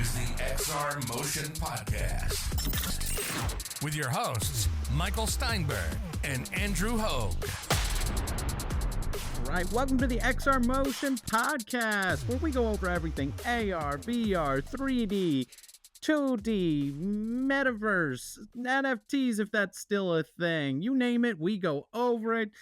is the XR Motion Podcast with your hosts, Michael Steinberg and Andrew Hogue. All right, welcome to the XR Motion Podcast, where we go over everything AR, VR, 3D, 2D, metaverse, NFTs, if that's still a thing. You name it, we go over it.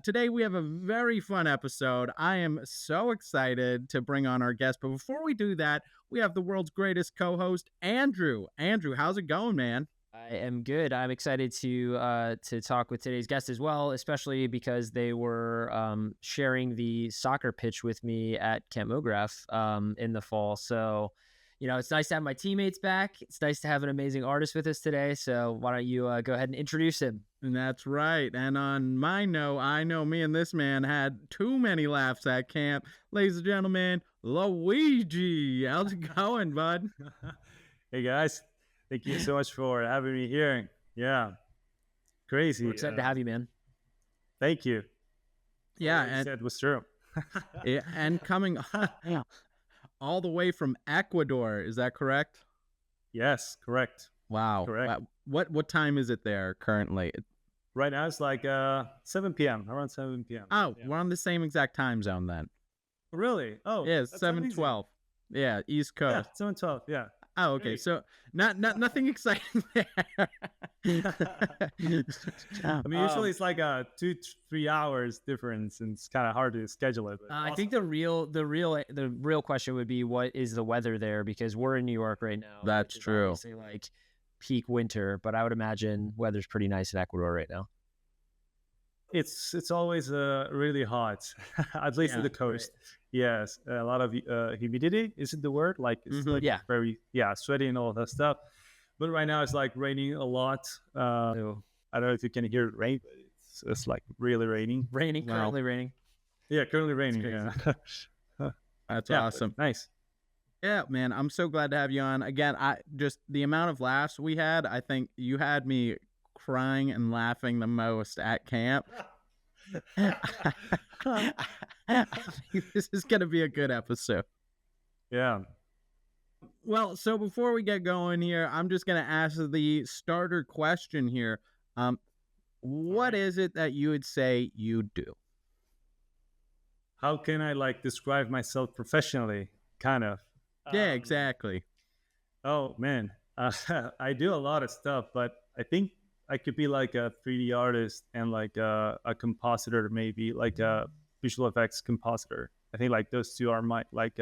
Today we have a very fun episode. I am so excited to bring on our guest. But before we do that, we have the world's greatest co-host, Andrew. Andrew, how's it going, man? I am good. I'm excited to talk with today's guest as well, especially because they were sharing the soccer pitch with me at Camp MoGraph in the fall. So, you know, it's nice to have my teammates back. It's nice to have an amazing artist with us today. So why don't you go ahead and introduce him? And that's right. And on my note, I know me and this man had too many laughs at camp. Ladies and gentlemen, Luiggi. How's it going, bud? Hey, guys. Thank you so much for having me here. Yeah. Crazy. We're excited to have you, man. Thank you. Yeah. What you said was true. Yeah, and coming all the way from Ecuador. Is that correct? Yes, correct. Wow. Correct. What time is it there currently? Right now it's like 7 p.m., around 7 p.m. Oh, Yeah. we're on the same exact time zone then. Really? Oh, Yeah, that's 7:12. Yeah, East amazing. Coast. Yeah, 7:12, yeah. Oh, okay. Great. So nothing exciting there. I mean, usually it's like a 2-3 hours difference, and it's kind of hard to schedule it. But I think the real question would be, what is the weather there? Because we're in New York right now. That's which is true. obviously like peak winter, but I would imagine weather's pretty nice in Ecuador right now. it's always really hot, at least Yeah, at the coast. Yes, a lot of humidity. Is it the word? Like it's like Yeah. very sweaty and all that stuff. But right now it's like raining a lot. So I don't know if you can hear it rain, but it's like really raining. raining, Wow. currently raining. Yeah, currently raining. crazy. Yeah. That's Yeah, but awesome. nice. Yeah, man, I'm so glad to have you on. Again, I just the amount of laughs we had, I think you had me crying and laughing the most at camp. I think this is going to be a good episode. Yeah. Well, so before we get going here, I'm just going to ask the starter question here. What is it that you would say you do? How can I like describe myself professionally? Kind of. Yeah, exactly. Oh man, I do a lot of stuff, but I think I could be like a 3D artist and like a compositor, maybe like a visual effects compositor. I think like those two are my like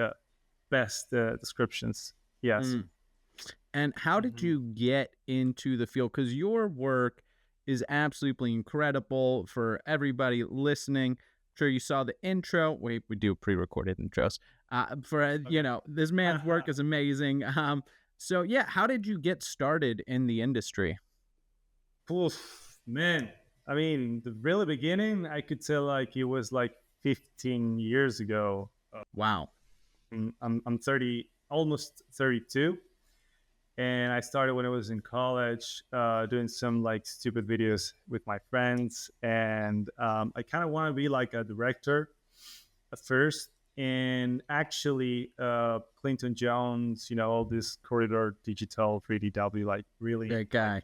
best descriptions. Yes. Mm. And how did you get into the field? Because your work is absolutely incredible for everybody listening. I'm sure you saw the intro. We do pre-recorded intros. This man's work is amazing. So yeah, how did you get started in the industry? Oof, man. I mean, the really beginning, I could say like it was like 15 years ago. Wow. I'm 30, almost 32. And I started when I was in college, doing some like stupid videos with my friends. And I kind of want to be like a director at first. And actually, Clinton Jones, all this corridor digital 3DW, like really Great guy.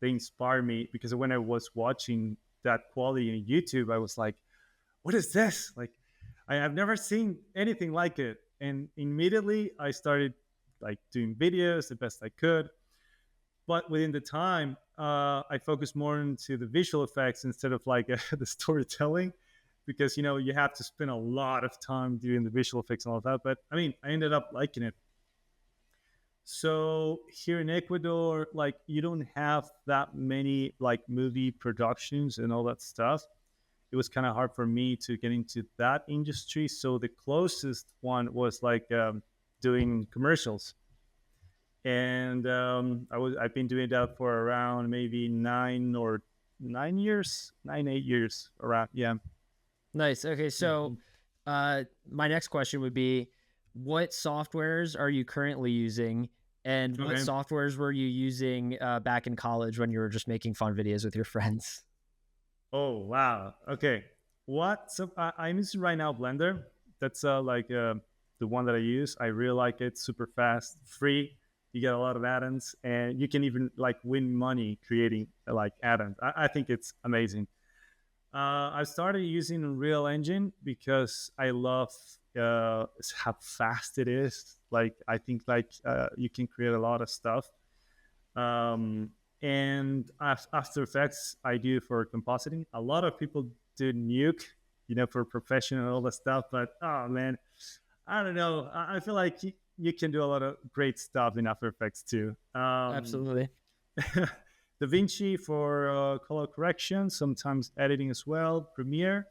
they inspire me, because when I was watching that quality in YouTube, I was like, what is this? Like, I have never seen anything like it. And immediately I started like doing videos the best I could. But within the time, I focused more into the visual effects instead of like the storytelling, because, you have to spend a lot of time doing the visual effects and all that. But I mean, I ended up liking it. So here in Ecuador, like you don't have that many like movie productions and all that stuff. It was kind of hard for me to get into that industry. So the closest one was like doing commercials. And I've been doing that for around maybe 8 years around. Yeah. Nice. Okay, so my next question would be, what softwares are you currently using, and what Okay. softwares were you using back in college when you were just making fun videos with your friends? Oh, wow. Okay. So I'm using right now Blender. That's like the one that I use. I really like it. Super fast, free. You get a lot of add-ons, and you can even like win money creating like add-ons. I think it's amazing. I started using Unreal Engine because I love how fast it is. Like I think like you can create a lot of stuff. And After Effects, I do for compositing. A lot of people do Nuke, for professional and all that stuff. But oh man, I don't know. I feel like you can do a lot of great stuff in After Effects too. Absolutely. DaVinci for color correction, sometimes editing as well, Premiere,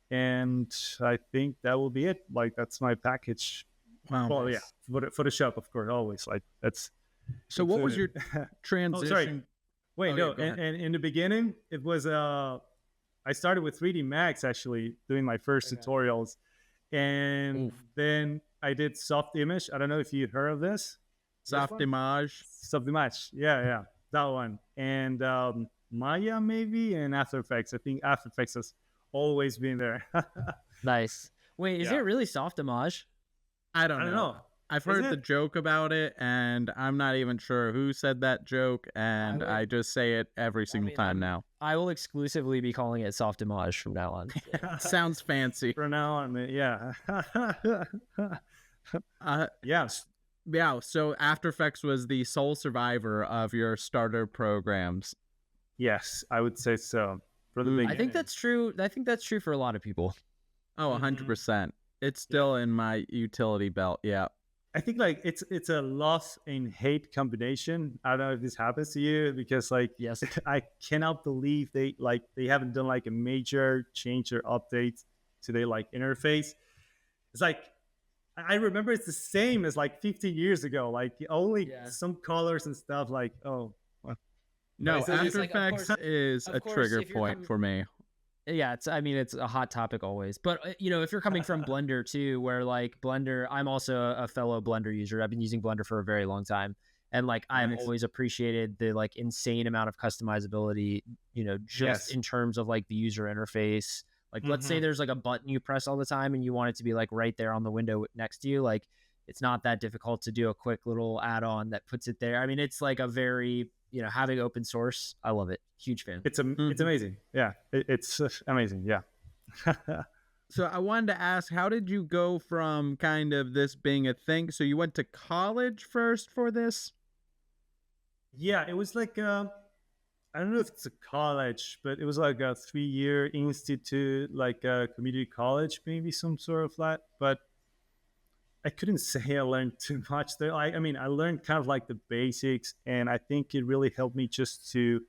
and I think that will be it. Like that's my package. Wow. Well, yeah, Photoshop, of course, always. Like that's. So what was your transition? Oh, sorry. Wait, no. Yeah, and in the beginning, it was I started with 3D Max actually doing my first tutorials, and then I did Soft Image. I don't know if you heard of this. Soft Image. Soft Image. Yeah, that one. And Maya maybe, and After Effects. I think After Effects has always been there. Nice. Wait, is it really Soft Image? I don't know. I've heard the joke about it, and I'm not even sure who said that joke, and I just say it every single time now. I will exclusively be calling it Soft Image from now on. Sounds fancy. From now on, yeah. Yes. Yeah, so After Effects was the sole survivor of your starter programs. Yes, I would say so. For the I think that's true. I think that's true for a lot of people. Oh, 100%. It's still in my utility belt, yeah. I think like it's a love and hate combination. I don't know if this happens to you because like yes, I cannot believe they haven't done like a major change or update to their like interface. It's like I remember it's the same as like 15 years ago. Like only some colors and stuff. Like no, After Effects is a trigger point for me. Yeah, it's a hot topic always. But if you're coming from Blender too, where like Blender, I'm also a fellow Blender user. I've been using Blender for a very long time, and like I've always appreciated the like insane amount of customizability. Just in terms of like the user interface. Like let's say there's like a button you press all the time, and you want it to be like right there on the window next to you. Like it's not that difficult to do a quick little add-on that puts it there. I mean, it's like a very having open source, I love it. Huge fan. It's amazing. Yeah, it's amazing. Yeah. So I wanted to ask, how did you go from kind of this being a thing? So you went to college first for this? Yeah, it was like I don't know if it's a college, but it was like a 3-year institute, like a community college, maybe some sort of that. But I couldn't say I learned too much there. I learned kind of like the basics, and I think it really helped me just to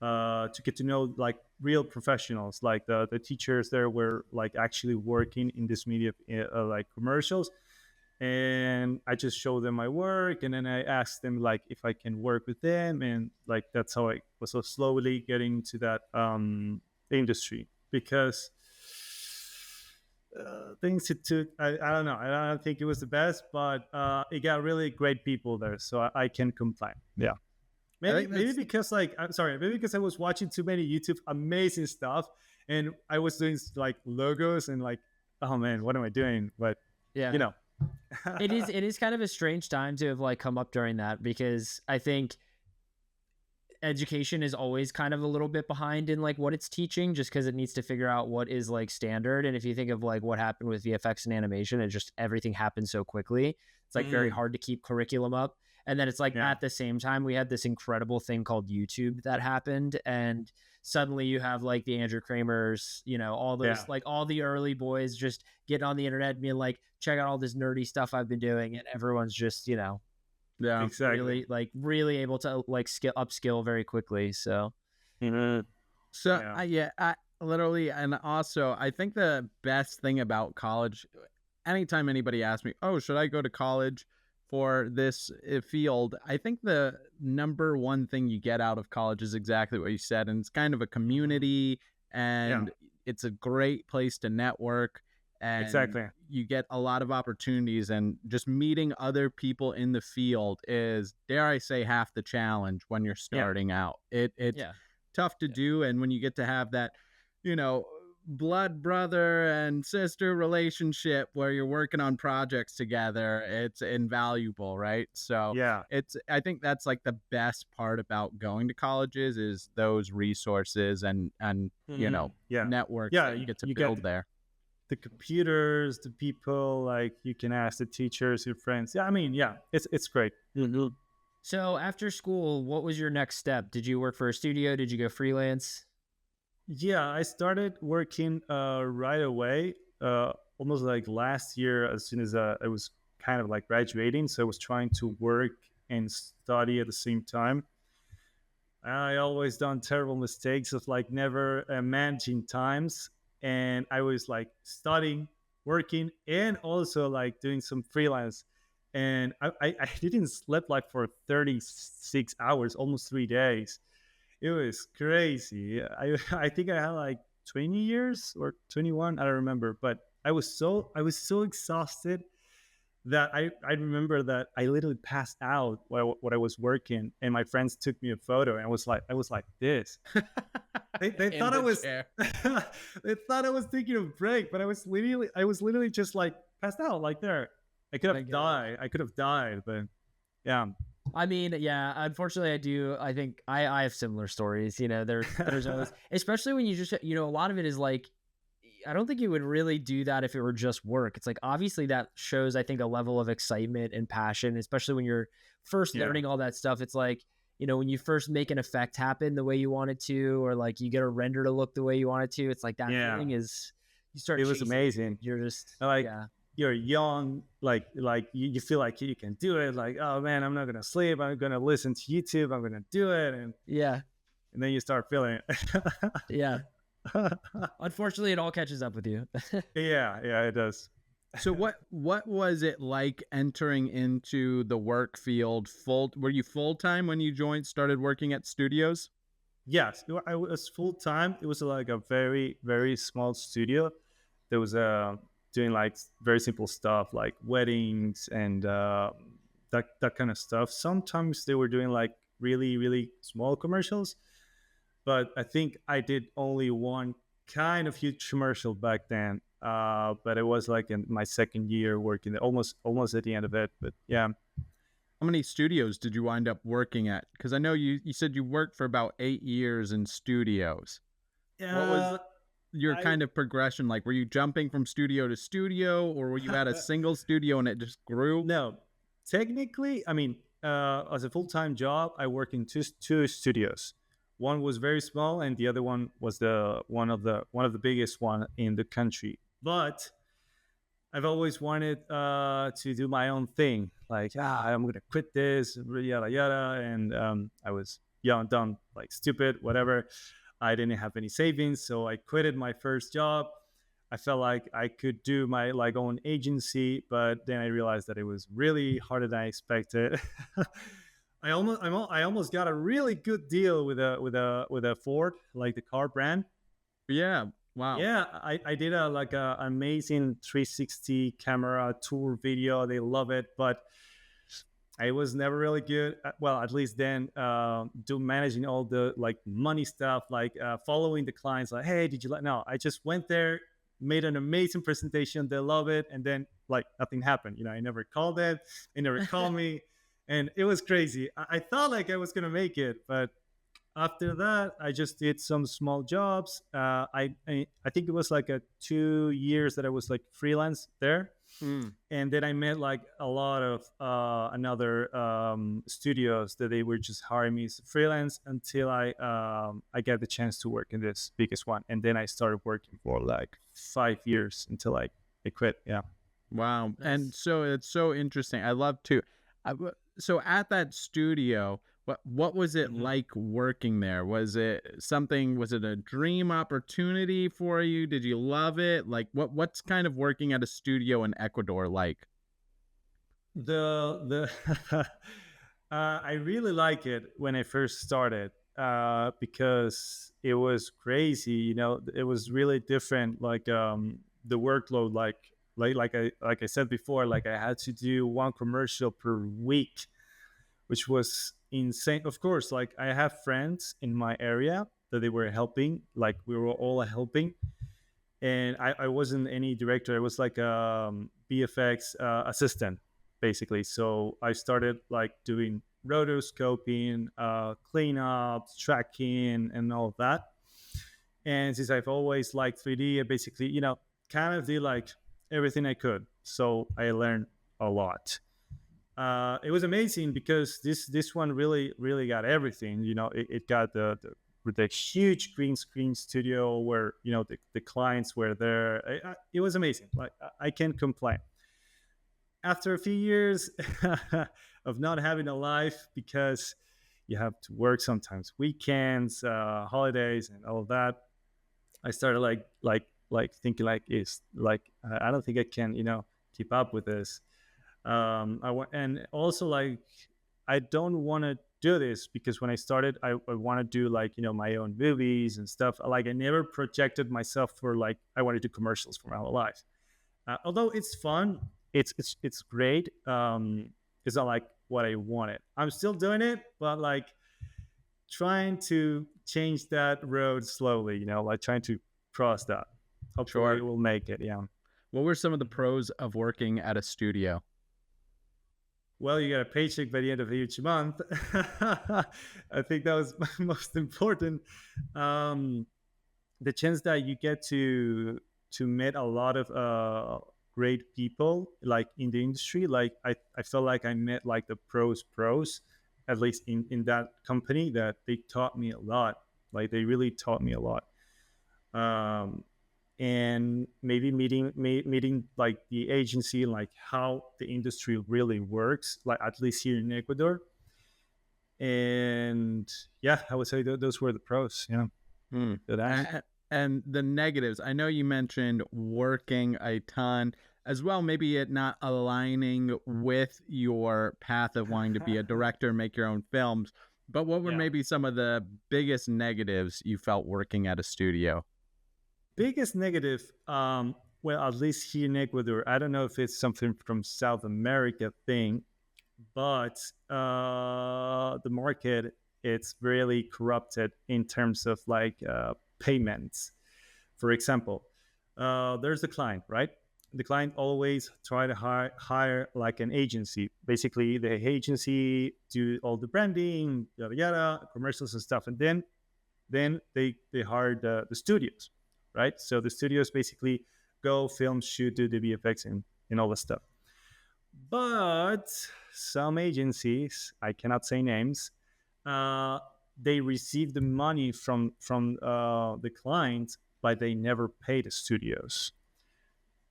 get to know like real professionals. Like the teachers there were like actually working in this media, like commercials, and I just showed them my work, and then I asked them like if I can work with them, and like that's how I was so slowly getting into that industry because. The institute, I don't know. I don't think it was the best, but it got really great people there, so I can't complain. Yeah, maybe because like maybe because I was watching too many YouTube amazing stuff, and I was doing like logos and like, oh man, what am I doing? But yeah, it is kind of a strange time to have like come up during that because I think education is always kind of a little bit behind in like what it's teaching just because it needs to figure out what is like standard. And if you think of like what happened with VFX and animation, it just everything happened so quickly. It's like very hard to keep curriculum up. And then it's like at the same time, we had this incredible thing called YouTube that happened. And suddenly you have like the Andrew Kramers, all those like all the early boys just getting on the internet and being like, check out all this nerdy stuff I've been doing. And everyone's just, yeah, exactly. really able to like upskill very quickly. So, I literally, and also I think the best thing about college, anytime anybody asks me, oh, should I go to college for this field? I think the number one thing you get out of college is exactly what you said. And it's kind of a community and it's a great place to network. And exactly. You get a lot of opportunities, and just meeting other people in the field is, dare I say, half the challenge when you're starting out. It's tough to do. And when you get to have that, blood brother and sister relationship where you're working on projects together, it's invaluable, right? So Yeah. I think that's like the best part about going to colleges is those resources and Yeah. networks Yeah. that you get to You build get there. the computers, the people, like you can ask the teachers, your friends. Yeah. I mean, yeah, it's great. So after school, what was your next step? Did you work for a studio? Did you go freelance? Yeah, I started working right away, almost like last year, as soon as I was kind of like graduating. So I was trying to work and study at the same time. I always done terrible mistakes of like never managing times, and I was like studying, working, and also like doing some freelance. And I didn't sleep like for 36 hours, almost 3 days. It was crazy. I think I had like 20 years or 21. I don't remember, but I was so exhausted that I remember that I literally passed out while I was working, and my friends took me a photo, and I was like this. They In thought I the was chair. they thought I was taking a break, but I was literally just like passed out like there. I could I have get it. died. I could have died, but yeah. I mean, yeah, unfortunately I do. I think I have similar stories, there's always, especially when you just, a lot of it is like, I don't think you would really do that if it were just work. It's like, obviously that shows, I think, a level of excitement and passion, especially when you're first Yeah. learning all that stuff. It's like, when you first make an effect happen the way you want it to, or like you get a render to look the way you want it to, it's like that Yeah. feeling is, you start It was chasing it. amazing. You're just, Like yeah. you're young, like you feel like you can do it. Like, oh man, I'm not gonna sleep. I'm gonna listen to YouTube. I'm gonna do it, and Yeah. then you start feeling it. Yeah. Unfortunately, it all catches up with you. Yeah, it does. So what was it like entering into the work field were you full-time when you started working at studios? Yes, I was full time. It was like a very very small studio that was doing like very simple stuff like weddings and that kind of stuff. Sometimes they were doing like really really small commercials, but I think I did only one kind of huge commercial back then. But it was like in my second year working, almost at the end of it. But yeah, How many studios did you wind up working at? Because I know you said you worked for about 8 years in studios. What was your I- kind of progression like? Were you jumping from studio to studio, or were you at a single studio and it just grew? no, technically, I mean, as a full time job, I work in two studios. One was very small, and the other one was the one of the biggest one in the country. But I've always wanted to do my own thing. Like, I'm gonna quit this, yada yada. And I was young, dumb, like stupid, whatever. I didn't have any savings, so I quitted my first job. I felt like I could do my like own agency, but then I realized that it was really harder than I expected. I almost got a really good deal with a Ford, like the car brand. Yeah. Wow. Yeah, I did a like a amazing 360 camera tour video. They love it, but I was never really good. Well, at least then, do managing all the like money stuff, like following the clients. Like, hey, did you like? No, I just went there, made an amazing presentation. They love it, and then like nothing happened. I never called them. They never called me, and it was crazy. I thought like I was gonna make it, but after that I just did some small jobs. I think it was like a 2 years that I was like freelance there, Mm. and then I met like a lot of another studios that they were just hiring me as a freelance until I got the chance to work in this biggest one, and then I started working for like 5 years until I quit. Yeah. Wow. And Nice. so it's so interesting. I love to. So at that studio, what was it Mhm. like working there? Was it something? Was it a dream opportunity for you? Did you love it? Like what's kind of working at a studio in Ecuador like? The I really like it when I first started, because it was crazy. It was really different. Like the workload, like I said before, like I had to do one commercial per week, which was insane. Of course, like I have friends in my area that they were helping. Like we were all helping, and I wasn't any director. I was like a VFX assistant, basically. So I started like doing rotoscoping, cleanups, tracking, and all of that. And since I've always liked 3D, I basically, kind of did like everything I could. So I learned a lot. It was amazing because this one really got everything. It got the huge green screen studio where the clients were there. It was amazing. Like I can't complain. After a few years of not having a life because you have to work sometimes weekends, holidays, and all of that, I started like thinking like it's like I don't think I can keep up with this. And also like I don't want to do this because when I started, I want to do like my own movies and stuff. Like I never projected myself for like I want to do commercials for my whole life. Although it's fun, it's great. It's not like what I wanted. I'm still doing it, but like trying to change that road slowly. Like trying to cross that. Hopefully, we'll make it. Yeah. What were some of the pros of working at a studio? Well, you get a paycheck by the end of each month. I think that was most important. The chance that you get to meet a lot of great people like in the industry. Like I felt like I met like the pros, at least in that company, that they taught me a lot. Like they really taught me a lot. And maybe meeting like the agency, like how the industry really works, like at least here in Ecuador. And yeah, I would say those were the pros. Yeah. And the negatives, I know you mentioned working a ton as well, maybe it not aligning with your path of wanting to be a director, make your own films. But what were maybe some of the biggest negatives you felt working at a studio? Biggest negative, well, at least here in Ecuador, I don't know if it's something from South America thing, but the market, it's really corrupted in terms of like payments. For example, there's a client, right? The client always try to hire like an agency. Basically, the agency do all the branding, yada yada, commercials and stuff, and then they hire the studios, right? So the studios basically go film, shoot, do the VFX and all that stuff. But some agencies, I cannot say names, they receive the money from the client, but they never pay the studios.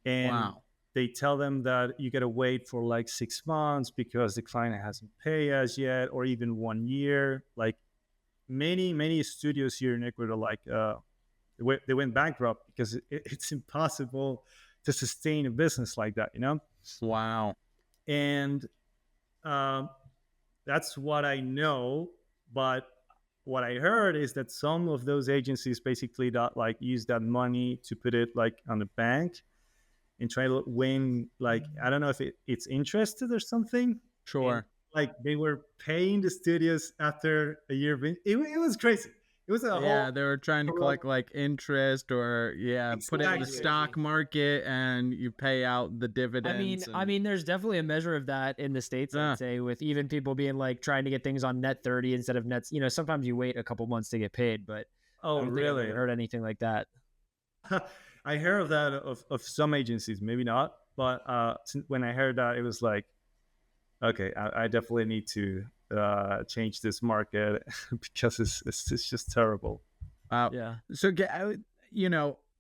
And they tell them that you gotta wait for like 6 months because the client hasn't paid us yet, or even 1 year. Like many studios here in Ecuador, like they went bankrupt because it's impossible to sustain a business like that, Wow. And that's what I know. But what I heard is that some of those agencies basically like use that money to put it like on the bank and try to win, like, I don't know if it's interested or something. Sure. And, like they were paying the studios after a year. It was crazy. It was a whole. They were trying to collect like interest or put it in the stock market and you pay out the dividends. I mean, there's definitely a measure of that in the States, I'd say, with even people being like trying to get things on net 30 instead of nets. Sometimes you wait a couple months to get paid, but I don't think I've ever heard anything like that. I heard of that of some agencies, maybe not, but when I heard that, it was like, okay, I definitely need to change this market because it's just terrible. Yeah. So,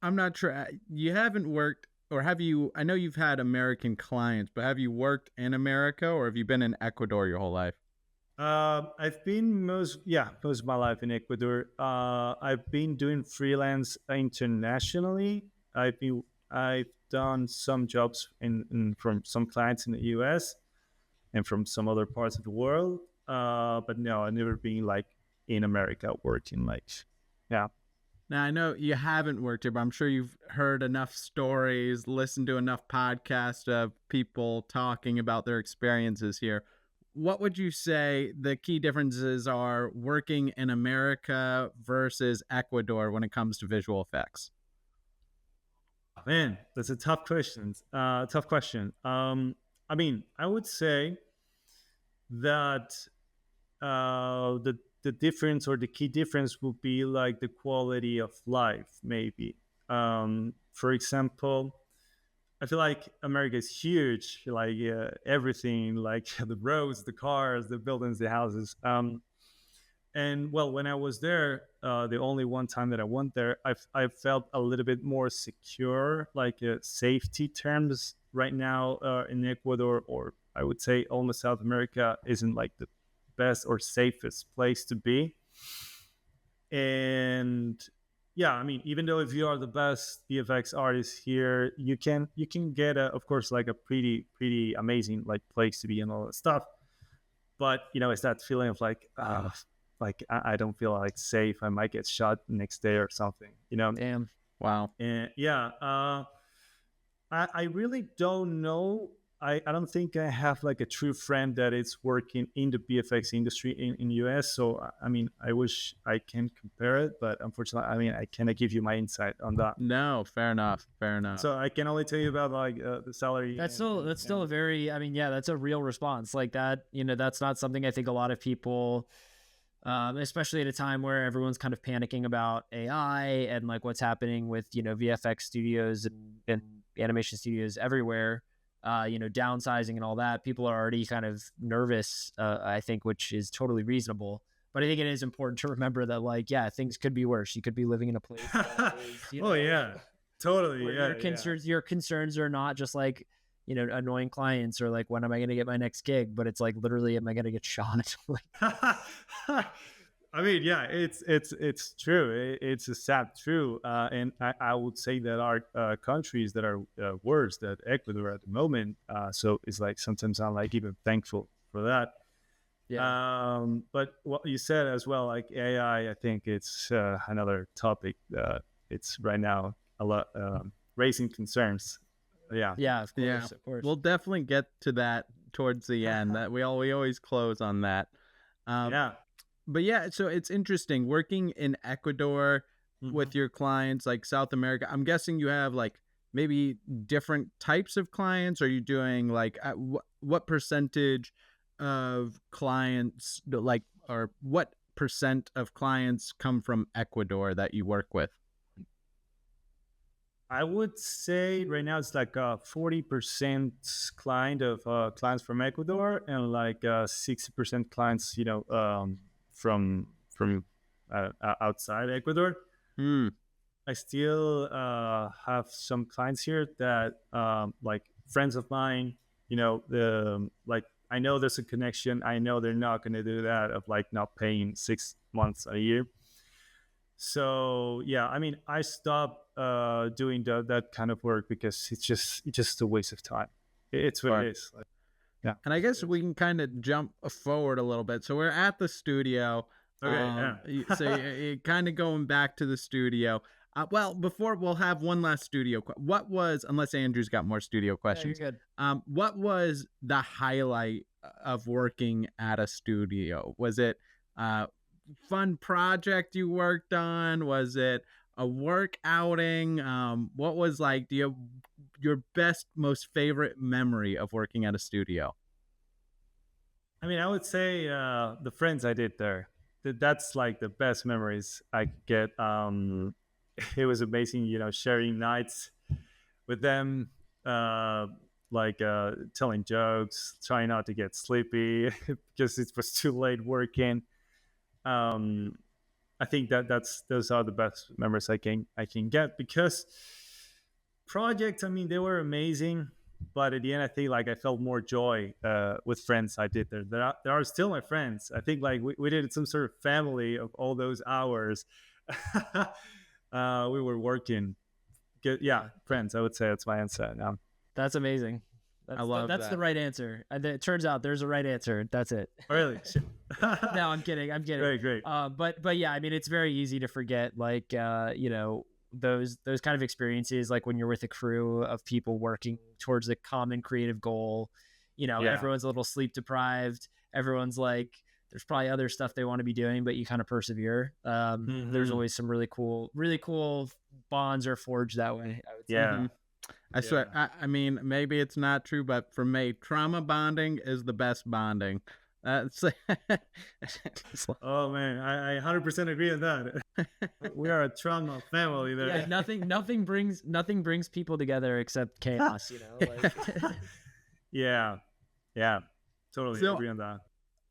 I'm not sure. You haven't worked, or have you? I know you've had American clients, but have you worked in America, or have you been in Ecuador your whole life? I've been most of my life in Ecuador. I've been doing freelance internationally. I've done some jobs from some clients in the US and from some other parts of the world. But no, I've never been like in America working like, yeah. Now, I know you haven't worked here, but I'm sure you've heard enough stories, listened to enough podcasts of people talking about their experiences here. What would you say the key differences are working in America versus Ecuador when it comes to visual effects? Man, that's a tough question. Tough question. I mean, I would say that the difference or the key difference would be like the quality of life, maybe. For example, I feel like America is huge, like everything, like the roads, the cars, the buildings, the houses. And well, when I was there, the only one time that I went there, I felt a little bit more secure, like safety terms right now in Ecuador, or I would say almost South America isn't like the best or safest place to be. And yeah, I mean, even though if you are the best VFX artist here, you can get of course like a pretty amazing like place to be and all that stuff. But it's that feeling of like I don't feel like safe. I might get shot next day or something. Damn. Wow. And yeah, I really don't know. I don't think I have like a true friend that is working in the VFX industry in US. So I mean, I wish I can compare it, but unfortunately, I mean, I cannot give you my insight on that. No, fair enough. Fair enough. So I can only tell you about like the salary. That's still a very, I mean, yeah, that's a real response like that. That's not something I think a lot of people, especially at a time where everyone's kind of panicking about AI and like what's happening with, VFX studios and animation studios everywhere, downsizing and all that. People are already kind of nervous, I think, which is totally reasonable. But I think it is important to remember that, like, yeah, things could be worse. You could be living in a place that is, oh yeah, totally. Yeah, your concerns are not just like, annoying clients or like, when am I going to get my next gig? But it's like, literally, am I going to get shot? I mean, yeah, it's true. It's a sad true, and I would say that our countries that are worse than Ecuador at the moment. So it's like sometimes I'm like even thankful for that. Yeah. But what you said as well, like AI, I think it's another topic. It's right now a lot raising concerns. Yeah. Yeah, of course, Yeah. of course. We'll definitely get to that towards the end. That we always close on that. Yeah. But yeah, so it's interesting working in Ecuador with your clients, like South America. I'm guessing you have like maybe different types of clients. Are you doing like what percentage of clients like, or what percent of clients come from Ecuador that you work with? I would say right now it's like 40% clients from Ecuador and like 60% clients, from outside Ecuador. I still have some clients here that like friends of mine. Like I know there's a connection. I know they're not going to do that of like not paying 6 months a year. So yeah, I mean, I stopped doing that kind of work because it's just a waste of time. It's what it is. Yeah. And I guess we can kind of jump forward a little bit. So we're at the studio. Okay. So you're kind of going back to the studio. Well, before we'll have one last studio. What was, unless Andrew's got more studio questions, Yeah, you're good. what was the highlight of working at a studio? Was it fun project you worked on? Was it a work outing? What was like your best, most favorite memory of working at a studio? I mean, I would say the friends I did there. That's like the best memories I could get. It was amazing, sharing nights with them, telling jokes, trying not to get sleepy because it was too late working. I think those are the best memories I can get because projects. I mean, they were amazing, but at the end, I think like I felt more joy with friends I did there. They are still my friends. I think like we did some sort of family of all those hours. We were working. Yeah, friends. I would say that's my answer. That's amazing. I love that's that. the right answer. It turns out there's a right answer. That's it. Really? No, I'm kidding. Great. But yeah, I mean, it's very easy to forget, like, those kind of experiences, like when you're with a crew of people working towards a common creative goal. Everyone's a little sleep deprived. Everyone's like there's probably other stuff they want to be doing, but you kind of persevere. There's always some really cool bonds are forged that way, I would say. Yeah. I swear, I mean, maybe it's not true, but for me, trauma bonding is the best bonding. Oh man, I 100% agree on that. We are a trauma family there. Yeah, nothing brings people together except chaos, you know. Like... yeah, totally agree on that.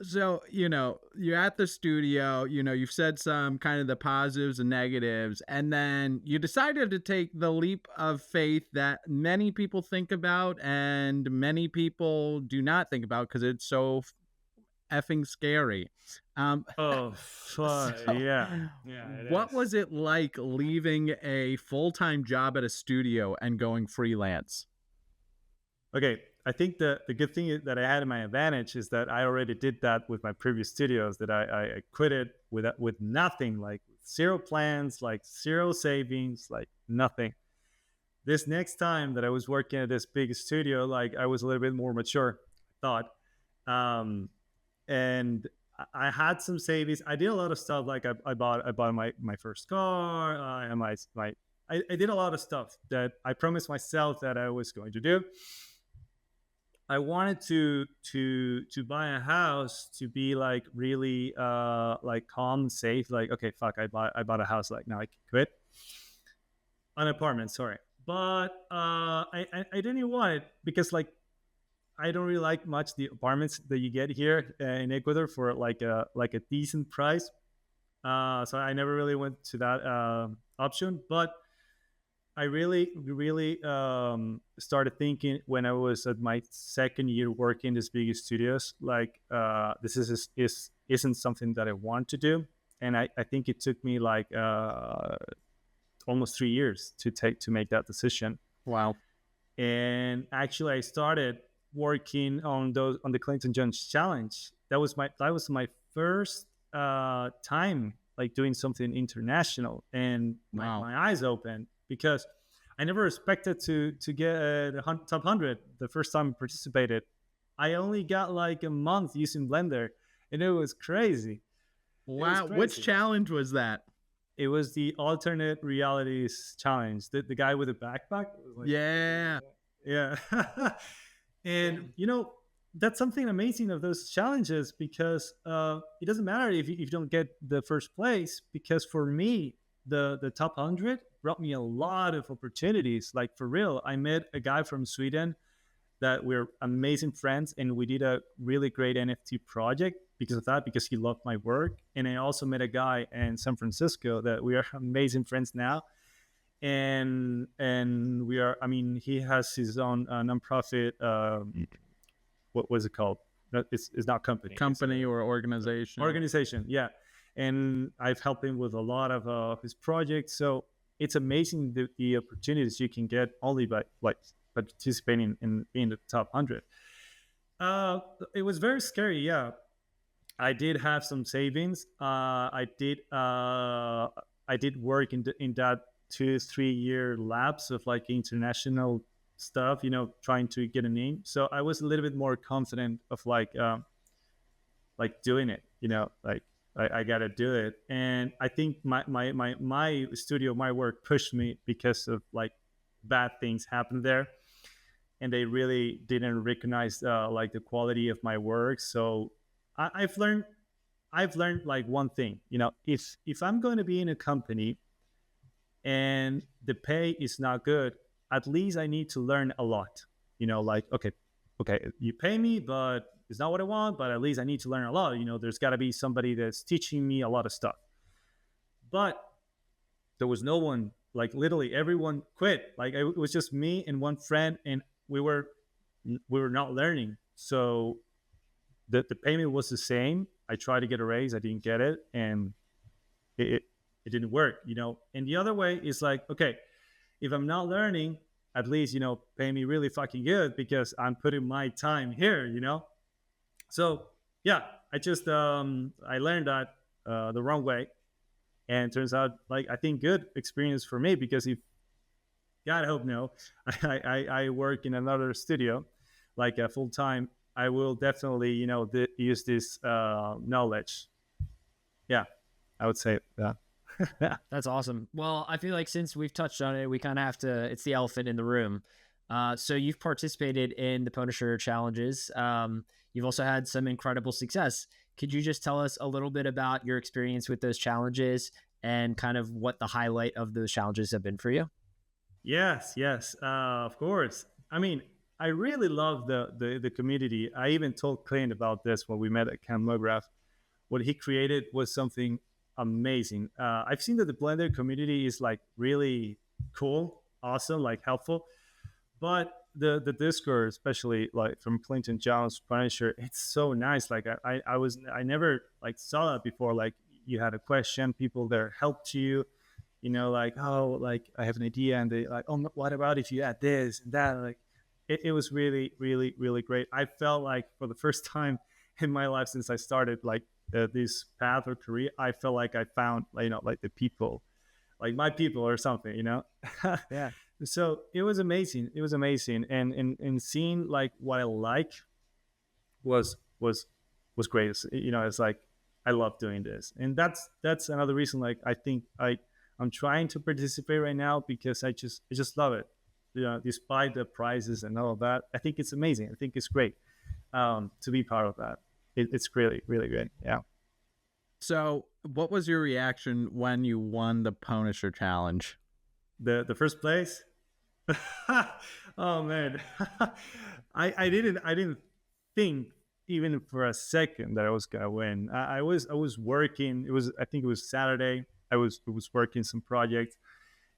So, you know, you're at the studio, you know, you've said some kind of the positives and negatives, and then you decided to take the leap of faith that many people think about and many people do not think about because it's so effing scary. Oh, fuck. Yeah. What was it like leaving a full-time job at a studio and going freelance? Okay, I think the good thing that I had in my advantage is that I already did that with my previous studios, that I quit it with nothing, like zero plans, like zero savings, like nothing. This next time that I was working at this big studio, like I was a little bit more mature, I thought. And I had some savings. I did a lot of stuff, like I bought my first car, and I did a lot of stuff that I promised myself that I was going to do. I wanted to buy a house to be like really like calm, safe. Like, okay, fuck, I bought a house. Like, now I can quit. An apartment, sorry. But I didn't want it because like I don't really like much the apartments that you get here in Ecuador for like a decent price. So I never really went to that option, but I really started thinking when I was at my second year working in these big studios, like this isn't something that I want to do, and I think it took me like almost 3 years to make that decision. Wow! And actually, I started working on the Clinton Jones Challenge. That was my first time like doing something international, and my eyes opened. Because I never expected to get a top 100 the first time I participated. I only got like a month using Blender, and it was crazy. Wow. Which challenge was that? It was the alternate realities challenge. The guy with the backpack. Like, yeah. And you know, that's something amazing of those challenges, because it doesn't matter if you don't get the first place, because for me, the top 100 brought me a lot of opportunities. Like, for real, I met a guy from Sweden that we're amazing friends, and we did a really great NFT project because of that, because he loved my work. And I also met a guy in San Francisco that we are amazing friends now. And we are, I mean, he has his own nonprofit, what was it called? It's not company or organization. Yeah. And I've helped him with a lot of his projects. So it's amazing the opportunities you can get only by participating in the top 100. It was very scary. Yeah, I did have some savings. I did work in that 2-3 year lapse of like international stuff, you know, trying to get a name. So I was a little bit more confident of like doing it, you know, like I gotta do it. And I think my studio, my work pushed me, because of like bad things happened there, and they really didn't recognize like the quality of my work. So I've learned like one thing, you know, if I'm going to be in a company and the pay is not good, at least I need to learn a lot, you know, like, okay, you pay me, but it's not what I want, but at least I need to learn a lot. You know, there's got to be somebody that's teaching me a lot of stuff. But there was no one, like literally everyone quit. Like it was just me and one friend, and we were not learning. So the payment was the same. I tried to get a raise, I didn't get it, and it didn't work, you know. And the other way is like, okay, if I'm not learning, at least, you know, pay me really fucking good, because I'm putting my time here, you know. So yeah, I just I learned that the wrong way, and it turns out, like, I think good experience for me, because if God hope no, I work in another studio like a full time, I will definitely, use this knowledge. Yeah, I would say that. That's awesome. Well, I feel like since we've touched on it, we kind of have to, it's the elephant in the room. So you've participated in the Pwnisher challenges. You've also had some incredible success. Could you just tell us a little bit about your experience with those challenges and kind of what the highlight of those challenges have been for you? Yes, yes, of course. I mean, I really love the community. I even told Clint about this when we met at Camograph. What he created was something amazing. I've seen that the Blender community is like really cool, awesome, like helpful. But the Discord, especially like from Clinton Jones, Pwnisher, it's so nice. Like I never like saw that before. Like you had a question, people there helped you. Like, oh, like I have an idea, and they like, oh, what about if you add this and that? Like, it was really, really, really great. I felt like for the first time in my life since I started like this path or career, I felt like I found, like the people, like my people or something, Yeah. So it was amazing. It was amazing, and seeing like what I like was great. It's like I love doing this, and that's another reason. Like I think I'm trying to participate right now because I just love it. Despite the prizes and all of that, I think it's amazing. I think it's great to be part of that. It's really, really good. Yeah. So, what was your reaction when you won the Pwnisher challenge? The first place. Oh man, I didn't think even for a second that I was gonna win. I was working. I think it was Saturday. I was working some projects,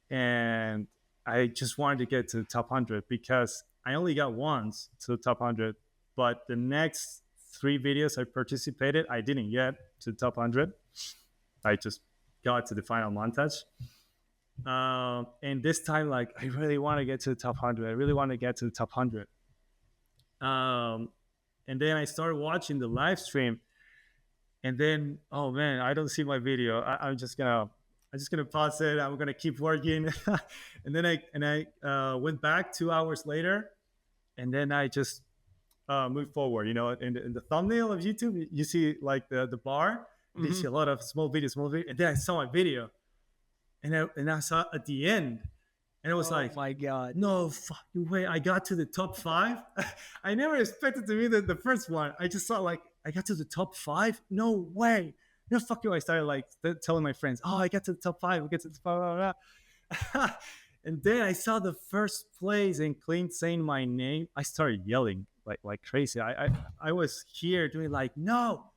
and I just wanted to get to the top 100 because I only got once to the top 100, but the next 3 videos I participated, I didn't get to the top 100. I just got to the final montage. And this time, like, I really want to get to the top 100. I really want to get to the top 100. And then I started watching the live stream, and then, oh man, I don't see my video. I'm just gonna pause it. I'm gonna keep working. And then I went back 2 hours later, and then I just moved forward. In the thumbnail of YouTube, you see like the bar. Mm-hmm. You see a lot of small videos, and then I saw my video. And I saw at the end, and it was like, my God, no fucking way! I got to the top 5. I never expected to be the first one. I just saw like I got to the top 5. No way! No fucking way! I started like telling my friends, "Oh, I got to the top 5. We get to the top 5." And then I saw the first place and Clint saying my name. I started yelling like crazy. I was here doing like no.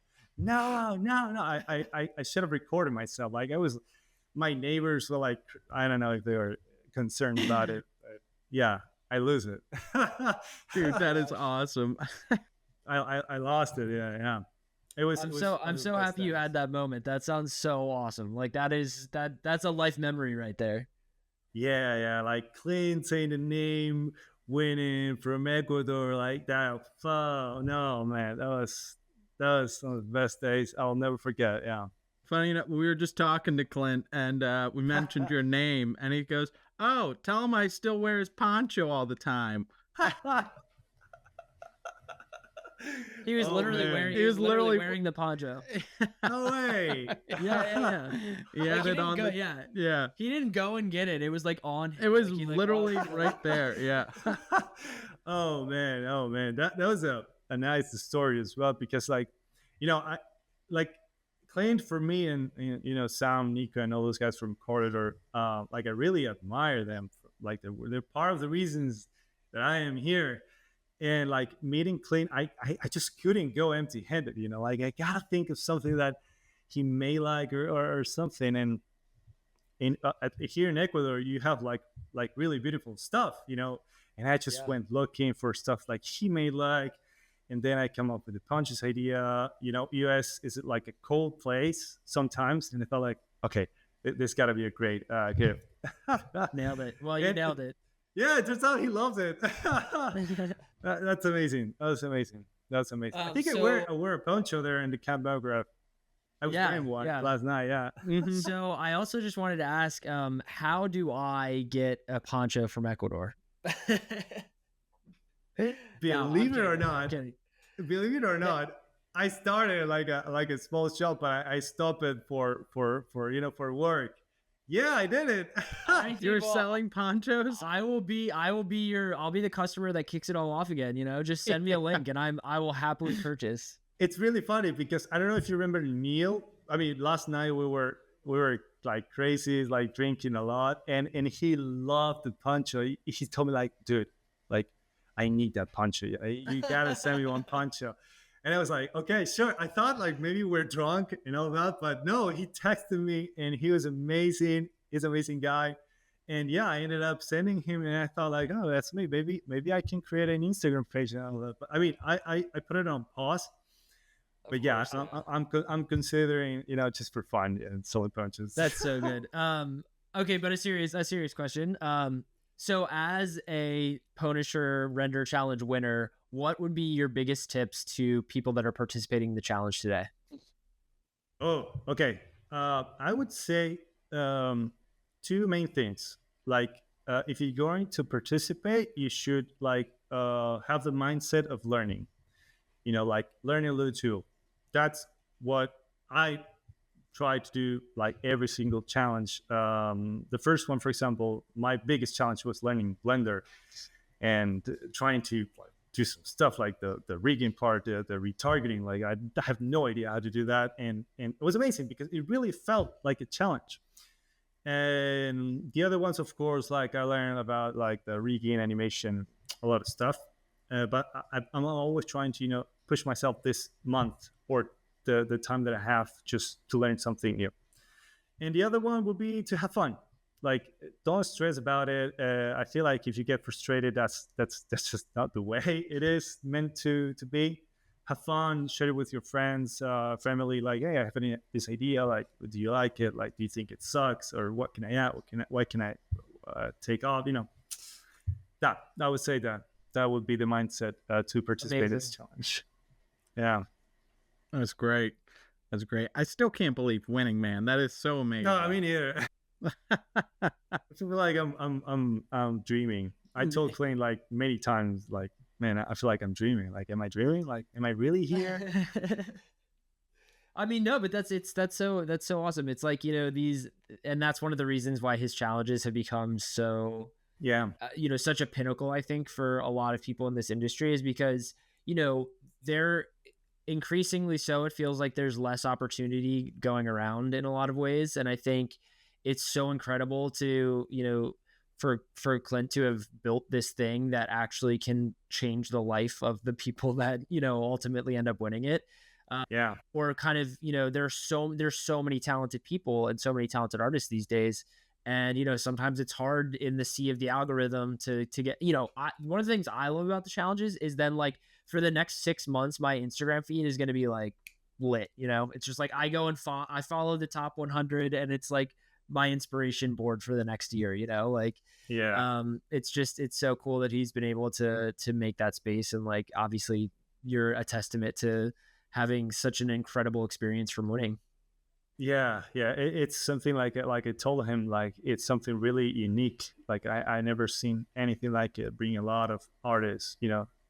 I should have recorded myself. Like I was. My neighbors were like, I don't know if they were concerned about it, but yeah, I lose it. Dude, that is awesome. I lost it. Yeah. I'm so happy you had that moment. That sounds so awesome. Like that's a life memory right there. Yeah. Like Clint saying the name, winning from Ecuador, like that. Oh no, man, that was some of the best days I'll never forget. Yeah. Funny enough, we were just talking to Clint, and we mentioned your name, and he goes, "Oh, tell him I still wear his poncho all the time." He was literally wearing the poncho. No way. Yeah. He had it on. Yeah. He didn't go and get it. It was like on him. It was literally right there. Yeah. Oh man. That was a nice story as well, because I Clint, for me, and Sam, Nico, and all those guys from Corridor, like I really admire them. Like they're part of the reasons that I am here. And like meeting Clint, I just couldn't go empty-handed. Like I gotta think of something that he may like or something. And here in Ecuador, you have like really beautiful stuff, And I just went looking for stuff like he may like. And then I come up with the Poncho's idea. US is like a cold place sometimes, and I felt like, okay, this got to be a great gift. Nailed it. Well, you nailed it. Yeah, it turns out he loves it. That's amazing. That's amazing. I think I wear a poncho there in the Camograph. I was wearing one last night. Yeah. So I also just wanted to ask, how do I get a poncho from Ecuador? Believe it or not, believe it or not, I started like a small shop, but I stopped it for for work. Yeah, I did it. You're selling ponchos? I'll be the customer that kicks it all off again. Just send me a link and I will happily purchase. It's really funny because I don't know if you remember Neil. I mean, last night we were like crazy, like drinking a lot, and he loved the poncho. He told me like, dude, like I need that poncho. You gotta send me one poncho. And I was like, okay, sure. I thought like maybe we're drunk and all that, but no, he texted me and he was amazing. He's an amazing guy. And yeah, I ended up sending him and I thought like, oh, that's me. Maybe I can create an Instagram page and all that. But I mean, I put it on pause. But yeah, I'm considering, just for fun and selling punches. That's so good. Okay, but a serious question. So as a Pwnisher Render Challenge winner, what would be your biggest tips to people that are participating in the challenge today? Oh, okay. I would say two main things. Like, if you're going to participate, you should like have the mindset of learning. Like learning a little tool. That's what I try to do. Like every single challenge. The first one, for example, my biggest challenge was learning Blender and trying to do some stuff like the rigging part, the retargeting. Like I have no idea how to do that, and it was amazing because it really felt like a challenge. And the other ones, of course, like I learned about like the rigging, animation, a lot of stuff. But I'm always trying to push myself this month or the time that I have just to learn something new. And the other one would be to have fun. Like, don't stress about it. I feel like if you get frustrated, that's just not the way it is meant to be. Have fun, share it with your friends, family. Like, hey, I have this idea. Like, do you like it? Like, do you think it sucks? Or what can I add? What can I take off? That I would say that would be the mindset to participate in this challenge. Yeah, That's great. That's great. I still can't believe winning, man. That is so amazing. no, I mean either. I feel like I'm dreaming. I told Clayton like many times, like, man, I feel like I'm dreaming. Like, am I dreaming? Like, am I really here? I mean, no, but that's so awesome. It's like, these, and that's one of the reasons why his challenges have become so, Yeah. Such a pinnacle, I think, for a lot of people in this industry, is because, they're increasingly so, it feels like there's less opportunity going around in a lot of ways. And I think it's so incredible to, for Clint to have built this thing that actually can change the life of the people that, ultimately end up winning it. Yeah. Or kind of, there's so many talented people and so many talented artists these days. And, sometimes it's hard in the sea of the algorithm to get, one of the things I love about the challenges is then, like, for the next 6 months, my Instagram feed is going to be like lit, it's just like, I go and I follow the top 100 and it's like my inspiration board for the next year, Yeah. It's so cool that he's been able to make that space. And like, obviously you're a testament to having such an incredible experience from winning. Yeah. It's something like I told him, like, it's something really unique. Like I never seen anything like it. Bring a lot of artists,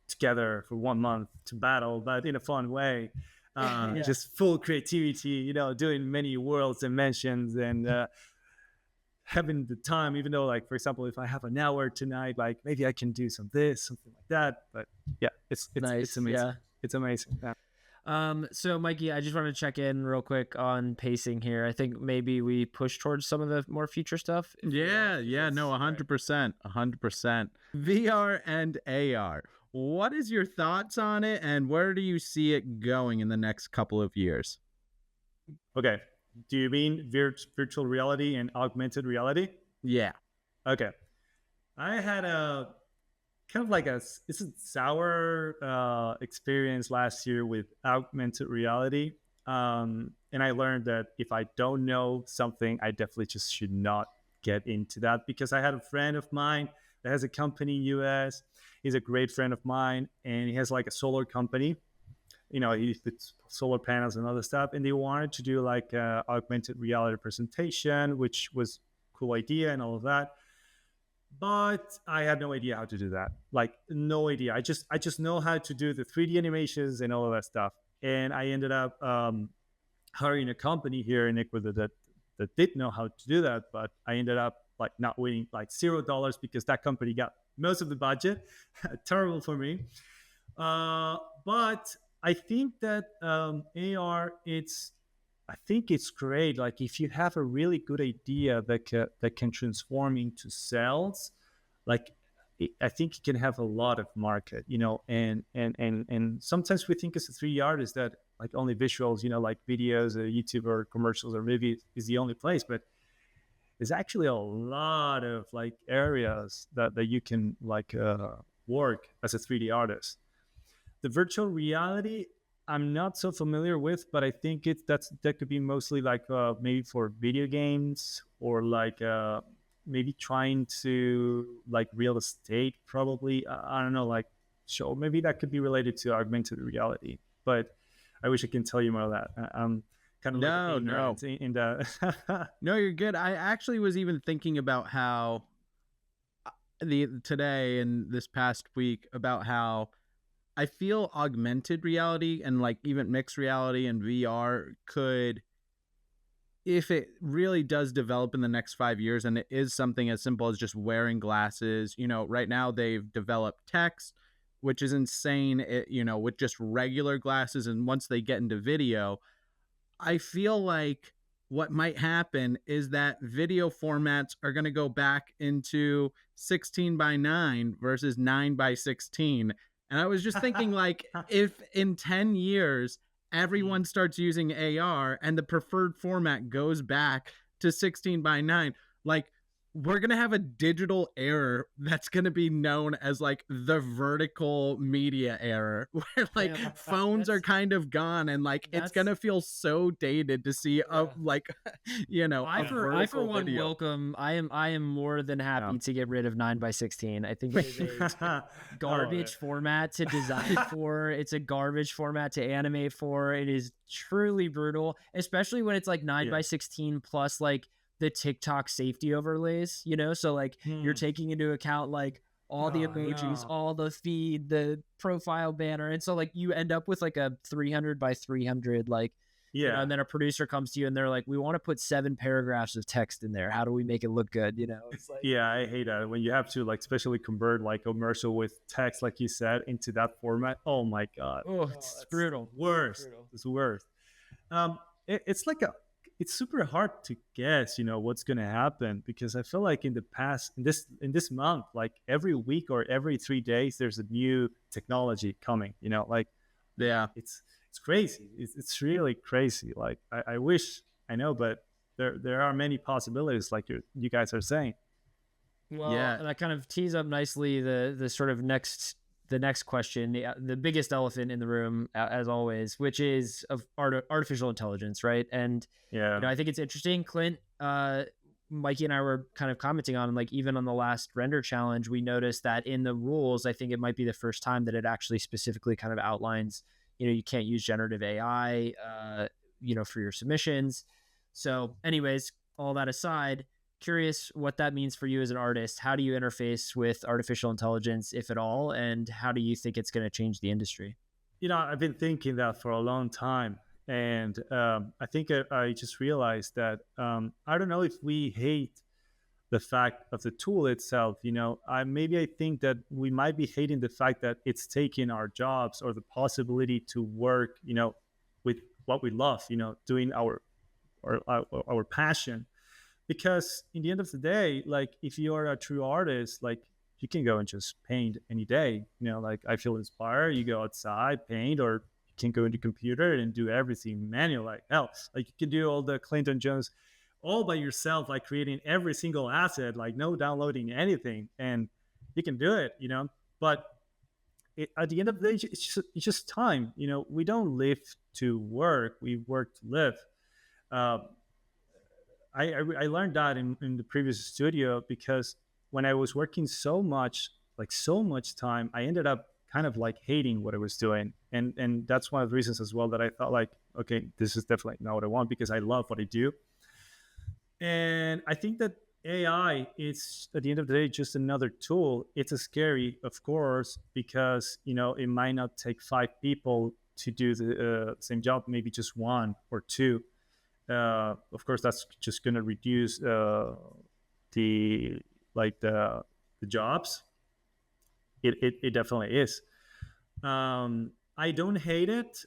together for 1 month to battle, but in a fun way. Just full creativity, doing many worlds, dimensions, and having the time. Even though, like, for example, if I have an hour tonight, like maybe I can do something like that. But yeah, it's nice. It's amazing. Yeah. It's amazing. Yeah. So Mikey, I just want to check in real quick on pacing here. I think maybe we push towards some of the more future stuff. Yeah, no, 100%, 100%. VR and AR. What is your thoughts on it, and where do you see it going in the next couple of years? Okay. Do you mean virtual reality and augmented reality? Yeah. Okay. I had a kind of like it's a sour experience last year with augmented reality. And I learned that if I don't know something, I definitely just should not get into that, because I had a friend of mine that has a company in US. He's a great friend of mine, and he has like a solar company. He puts solar panels and other stuff, and they wanted to do like a augmented reality presentation, which was a cool idea and all of that. but I had no idea how to do that. Like no idea. I just know how to do the 3D animations and all of that stuff. And I ended up hiring a company here in Ecuador that did know how to do that, but I ended up like not winning like $0 because that company got most of the budget. Terrible for me. But I think that AR, I think it's great. Like if you have a really good idea that can transform into cells, like I think it can have a lot of market, and sometimes we think as a 3D artist that like only visuals, like videos or YouTube or commercials or movies is the only place, but there's actually a lot of like areas that you can like work as a 3D artist. The virtual reality, I'm not so familiar with, but I think that could be mostly like maybe for video games or like maybe trying to like real estate, probably. I don't know, like show maybe that could be related to augmented reality. But I wish I can tell you more of that. I'm kind of No, no. in the No, you're good. I actually was even thinking about how today and this past week about how I feel augmented reality and like even mixed reality and VR could, if it really does develop in the next 5 years, and it is something as simple as just wearing glasses. Right now they've developed text, which is insane, with just regular glasses. And once they get into video, I feel like what might happen is that video formats are going to go back into 16 by 9 versus 9 by 16. And I was just thinking, like, if in 10 years everyone starts using AR and the preferred format goes back to 16 by 9, like, we're going to have a digital error that's going to be known as like the vertical media error, where like phones are kind of gone, and like it's going to feel so dated to see like, I for one video. welcome. I am more than happy to get rid of 9 by 16. I think it is a garbage format to design for. It's a garbage format to animate for. It is truly brutal, especially when it's like 9 by 16 plus like the TikTok safety overlays, so like you're taking into account like all the emojis, all the feed, the profile banner, and so like you end up with like a 300 by 300 like and then a producer comes to you and they're like, we want to put 7 paragraphs of text in there, how do we make it look good? It's like, I hate that when you have to like especially convert like commercial with text, like you said, into that format. Oh my god. It's brutal. Worst. It's worst. It's like it's super hard to guess, what's going to happen, because I feel like in the past, in this month, like every week or every 3 days, there's a new technology coming, like, it's crazy. It's really crazy. Like, I wish I know, but there are many possibilities, like you guys are saying. Well, and that kind of tees up nicely the sort of the next question, the biggest elephant in the room, as always, which is of artificial intelligence, right? And I think it's interesting, Clint. Mikey and I were kind of commenting on, like, even on the last render challenge, we noticed that in the rules, I think it might be the first time that it actually specifically kind of outlines, you can't use generative AI, for your submissions. So, anyways, all that aside, curious what that means for you as an artist. How do you interface with artificial intelligence, if at all, and how do you think it's going to change the industry? I've been thinking that for a long time, and I think I just realized that I don't know if we hate the fact of the tool itself. I think that we might be hating the fact that it's taking our jobs or the possibility to work, with what we love, doing our passion. Because in the end of the day, like if you are a true artist, like you can go and just paint any day. Like I feel inspired, you go outside, paint, or you can go into computer and do everything manual. Like hell, like you can do all the Clinton Jones all by yourself, like creating every single asset, like no downloading anything, and you can do it. But at the end of the day, it's just time. We don't live to work; we work to live. I learned that in the previous studio, because when I was working so much time, I ended up kind of like hating what I was doing. And that's one of the reasons as well that I thought like, okay, this is definitely not what I want, because I love what I do. And I think that AI, it's at the end of the day just another tool. It's a scary, of course, because it might not take 5 people to do the same job, maybe just 1 or 2. Of course, that's just going to reduce the the jobs. It definitely is. I don't hate it,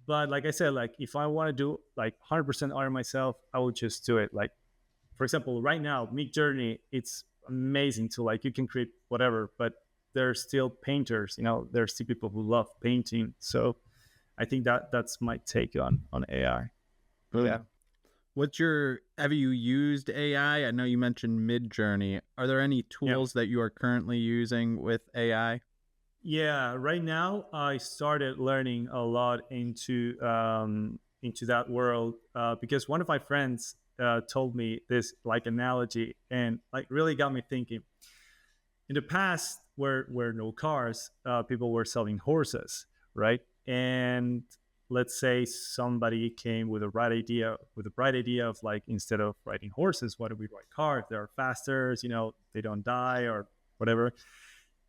but like I said, like if I want to do like 100% art myself, I will just do it. Like for example, right now, Mid Journey, it's amazing to like you can create whatever, but there's still painters. There's still people who love painting. So I think that's my take on AI. Yeah. Have you used AI? I know you mentioned Mid Journey. Are there any tools that you are currently using with AI? Yeah, right now I started learning a lot into that world because one of my friends told me this like analogy and like really got me thinking. In the past, where no cars, people were selling horses, right? And let's say somebody came with a bright idea of like instead of riding horses, why do we ride cars? They're faster, they don't die or whatever.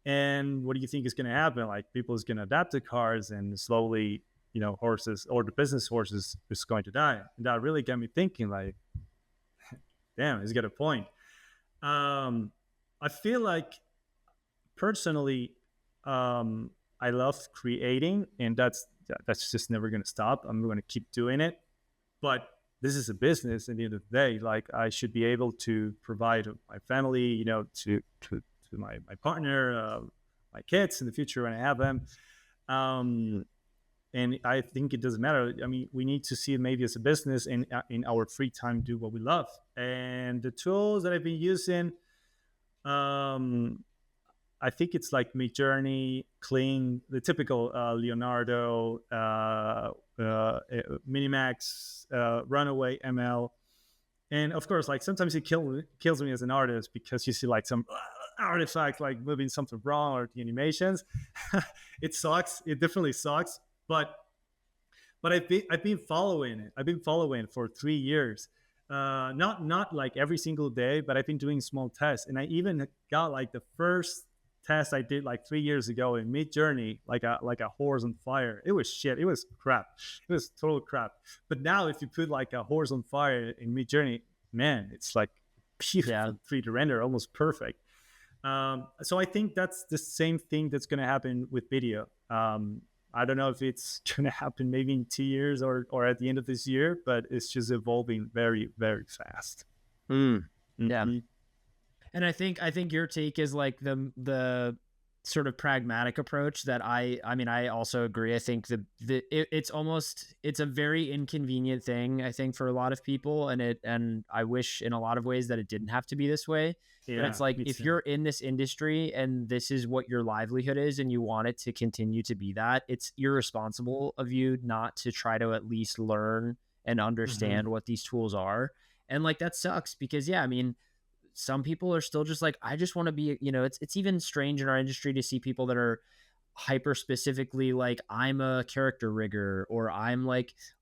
And what do you think is going to happen? Like people is going to adapt to cars, and slowly, horses or the business horses is going to die. And that really got me thinking. Like, damn, he's got a point. I feel like personally, I love creating, and that's just never going to stop. I'm going to keep doing it. But this is a business. At the end of the day, like I should be able to provide my family, to my partner, my kids in the future when I have them. And I think it doesn't matter. I mean, we need to see it maybe as a business and in our free time, do what we love. And the tools that I've been using, I think it's like Midjourney, Kling, the typical Leonardo, Minimax, Runaway, ML. And of course, like sometimes it kills me as an artist because you see like some artifact like moving something wrong or the animations. It sucks. It definitely sucks. But I've been following it. I've been following it for 3 years. Not like every single day, but I've been doing small tests. And I even got like the first test I did like 3 years ago in Mid Journey, like a horse on fire. It was shit. It was crap. It was total crap. But now if you put like a horse on fire in Mid Journey, man, it's like beautiful 3D render, almost perfect. So I think that's the same thing that's going to happen with video. I don't know if it's going to happen maybe in 2 years or at the end of this year, but it's just evolving very, very fast. Mm-hmm. Yeah. And I think your take is like the sort of pragmatic approach that I also agree. I think it's a very inconvenient thing, I think, for a lot of people, and I wish in a lot of ways that it didn't have to be this way. Yeah, but it's like if you're in this industry and this is what your livelihood is and you want it to continue to be that, it's irresponsible of you not to try to at least learn and understand what these tools are. And like that sucks because some people are still just like, I just want to be, it's even strange in our industry to see people that are hyper specifically like, I'm a character rigger, or I'm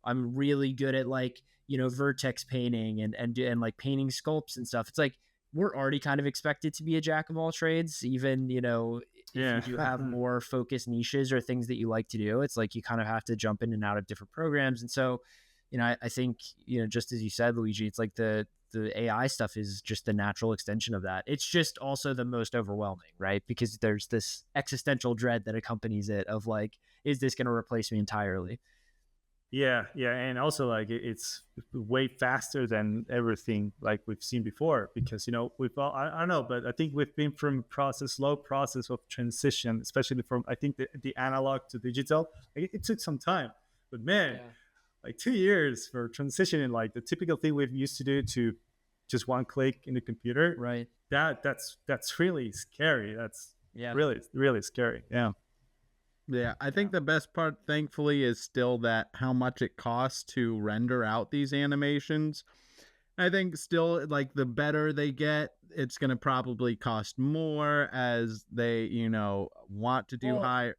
really good at like, vertex painting and like painting sculpts and stuff. It's like, we're already kind of expected to be a jack of all trades, even, if you have more focused niches or things that you like to do. It's like, you kind of have to jump in and out of different programs. And so, I think, just as you said, Luigi, it's like the AI stuff is just the natural extension of that. It's just also the most overwhelming, right? Because there's this existential dread that accompanies it of like, is this going to replace me entirely? Yeah. And also like it's way faster than everything like we've seen before because, we've all, I don't know, but I think we've been from slow process of transition, especially from, I think the analog to digital. It took some time, but man, like 2 years for transitioning, like the typical thing we've used to do to just one click in the computer. Right. That's really scary. That's really, really scary. Yeah. Yeah, I think the best part, thankfully, is still that how much it costs to render out these animations. I think still, like, the better they get, it's going to probably cost more as they, want to do higher.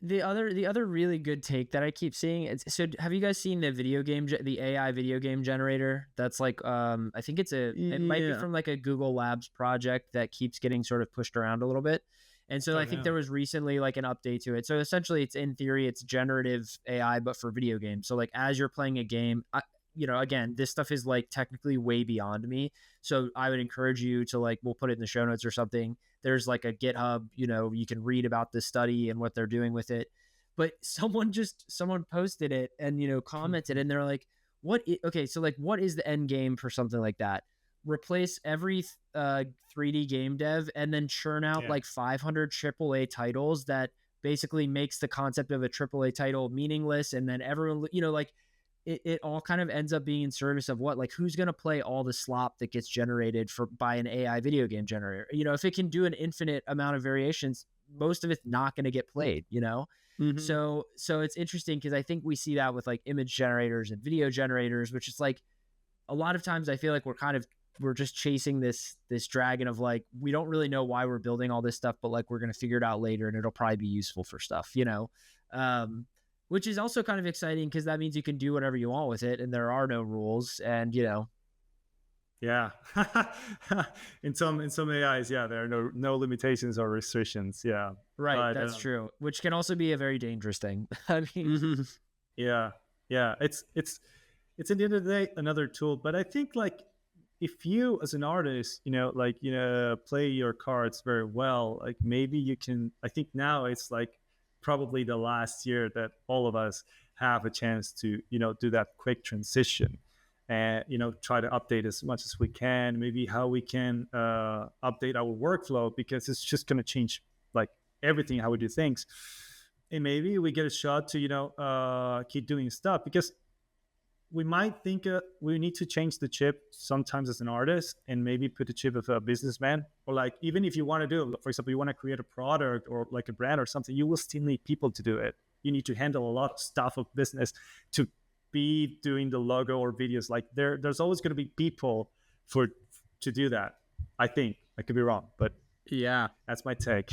the other really good take that I keep seeing is, so have you guys seen the AI video game generator? That's like I think it might be from like a Google Labs project that keeps getting sort of pushed around a little bit. And so I think there was recently like an update to it. So essentially it's, in theory, it's generative AI but for video games. So like as you're playing a game, again, this stuff is like technically way beyond me. So I would encourage you to, like, we'll put it in the show notes or something. There's like a GitHub, you can read about this study and what they're doing with it. But someone posted it and, commented, and they're like, okay, so like, what is the end game for something like that? Replace every 3D game dev and then churn out like 500 AAA titles that basically makes the concept of a AAA title meaningless. And then everyone, like, it all kind of ends up being in service of what, like, who's going to play all the slop that gets generated by an AI video game generator? If it can do an infinite amount of variations, most of it's not going to get played, Mm-hmm. So it's interesting because I think we see that with like image generators and video generators, which is like, a lot of times I feel like we're just chasing this dragon of like, we don't really know why we're building all this stuff, but like, we're going to figure it out later and it'll probably be useful for stuff, which is also kind of exciting because that means you can do whatever you want with it and there are no rules. And yeah, in some AIs, there are no limitations or restrictions. Yeah, right. That's true, which can also be a very dangerous thing. I mean, yeah, it's in the end of the day another tool. But I think, like, if you as an artist, play your cards very well, like, maybe you can. I think now it's like probably the last year that all of us have a chance to do that quick transition and try to update as much as we can, maybe how we can update our workflow, because it's just going to change like everything how we do things. And maybe we get a shot to keep doing stuff, because we might think we need to change the chip sometimes as an artist and maybe put the chip of a businessman, or like, even if you want to do, for example, you want to create a product or like a brand or something, you will still need people to do it. You need to handle a lot of stuff of business to be doing the logo or videos. Like there's always going to be people to do that. I think I could be wrong, but yeah, that's my take.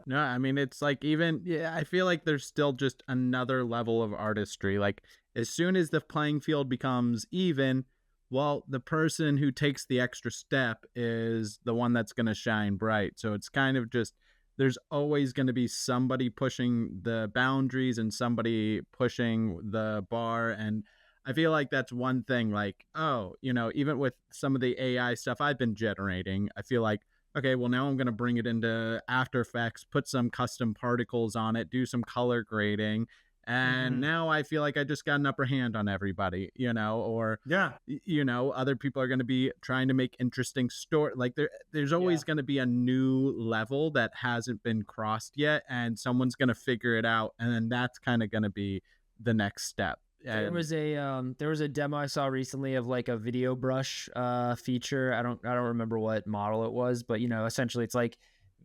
No, I mean, it's like, I feel like there's still just another level of artistry. Like, as soon as the playing field becomes even, well, the person who takes the extra step is the one that's going to shine bright. So it's kind of just, there's always going to be somebody pushing the boundaries and somebody pushing the bar. And I feel like that's one thing, like, even with some of the AI stuff I've been generating, I feel like, okay, well, now I'm going to bring it into After Effects, put some custom particles on it, do some color grading. And now I feel like I just got an upper hand on everybody, or, other people are going to be trying to make interesting story. Like there's always going to be a new level that hasn't been crossed yet, and someone's going to figure it out. And then that's kind of going to be the next step. There was a demo I saw recently of like a video brush feature. I don't remember what model it was, but essentially it's like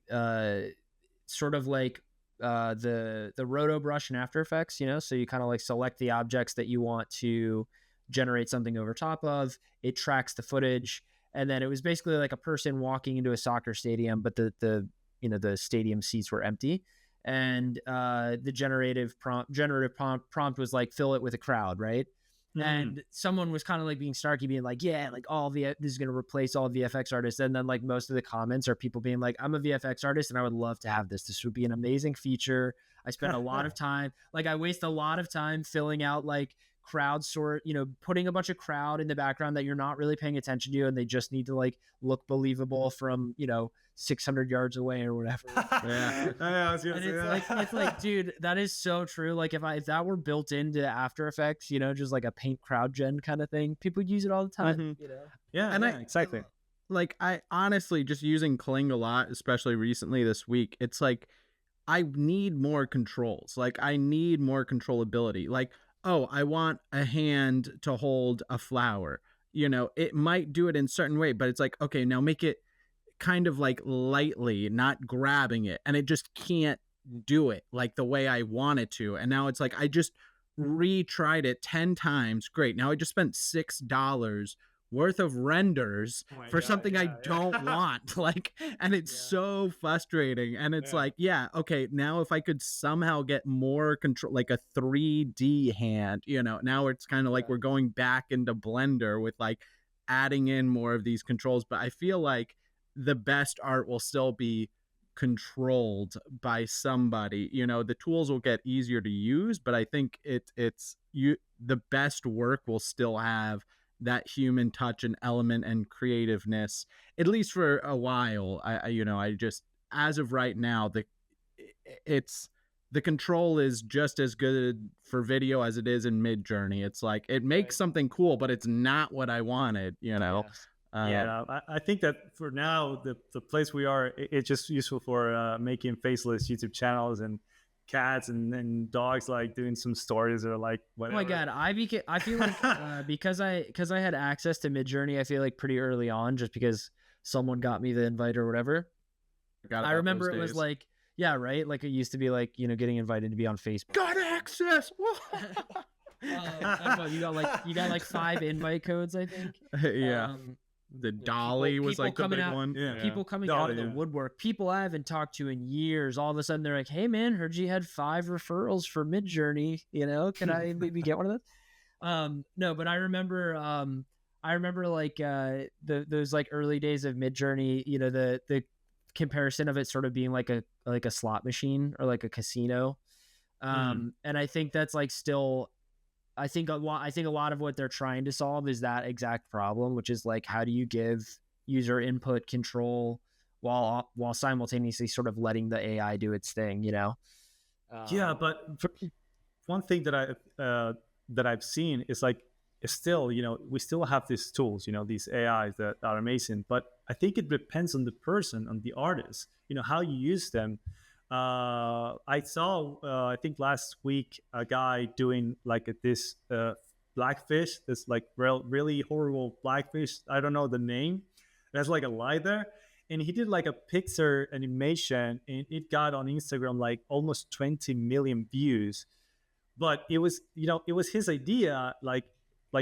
sort of like the roto brush in After Effects, so you kind of like select the objects that you want to generate something over top of. It tracks the footage, and then it was basically like a person walking into a soccer stadium, but the stadium seats were empty. And the generative prompt was like, fill it with a crowd, right? And someone was kind of like being snarky, being like, yeah, like this is going to replace all VFX artists. And then like most of the comments are people being like, I'm a VFX artist and I would love to have this. This would be an amazing feature. I spent a lot of time, like I waste a lot of time filling out like crowd sort, putting a bunch of crowd in the background that you're not really paying attention to, and they just need to like look believable from 600 yards away or whatever. It's like, dude, that is so true. Like if that were built into After Effects, just like a paint crowd gen kind of thing, people would use it all the time. Exactly. Like I honestly just using Kling a lot, especially recently this week. It's like I need more controls. Like I need more controllability. Like, oh, I want a hand to hold a flower. It might do it in a certain way, but it's like, okay, now make it kind of like lightly, not grabbing it. And it just can't do it like the way I want it to. And now it's like, I just retried it 10 times. Great. Now I just spent $6 worth of renders Oh my for God, something I yeah. don't want. Like, and it's so frustrating. And it's like, okay, now if I could somehow get more control, like a 3D hand, now it's kind of like we're going back into Blender with like adding in more of these controls. But I feel like the best art will still be controlled by somebody. The tools will get easier to use, but I think the best work will still have that human touch and element and creativeness, at least for a while. I just, as of right now, the control is just as good for video as it is in Midjourney. It's like it makes something cool, but it's not what I wanted. I think that for now, the place we are, it's just useful for making faceless YouTube channels and cats and dogs, like doing some stories or like whatever. Oh my God, I feel like because I had access to Midjourney, I feel like pretty early on, just because someone got me the invite or whatever. I remember it was like, yeah, right. Like it used to be like, getting invited to be on Facebook. Got access. You got like 5 invite codes, I think. Yeah. The Dolly was like the big one. Yeah. People coming out of the woodwork. People I haven't talked to in years. All of a sudden they're like, "Hey man, heard you had 5 referrals for Midjourney. Can I maybe get one of those?" No, but I remember like those like early days of Midjourney. The comparison of it sort of being like a slot machine or like a casino. And I think that's like still. I think a lot of what they're trying to solve is that exact problem, which is like, how do you give user input control while simultaneously sort of letting the AI do its thing, Yeah, but one thing that I've seen is like, it's still, we still have these tools, these AIs that are amazing, but I think it depends on the person, on the artist, how you use them. I saw, I think last week, a guy doing like this blackfish, this like really horrible blackfish. I don't know the name. There's like a lie there. And he did like a Pixar animation, and it got on Instagram like almost 20 million views. But it was, it was his idea, like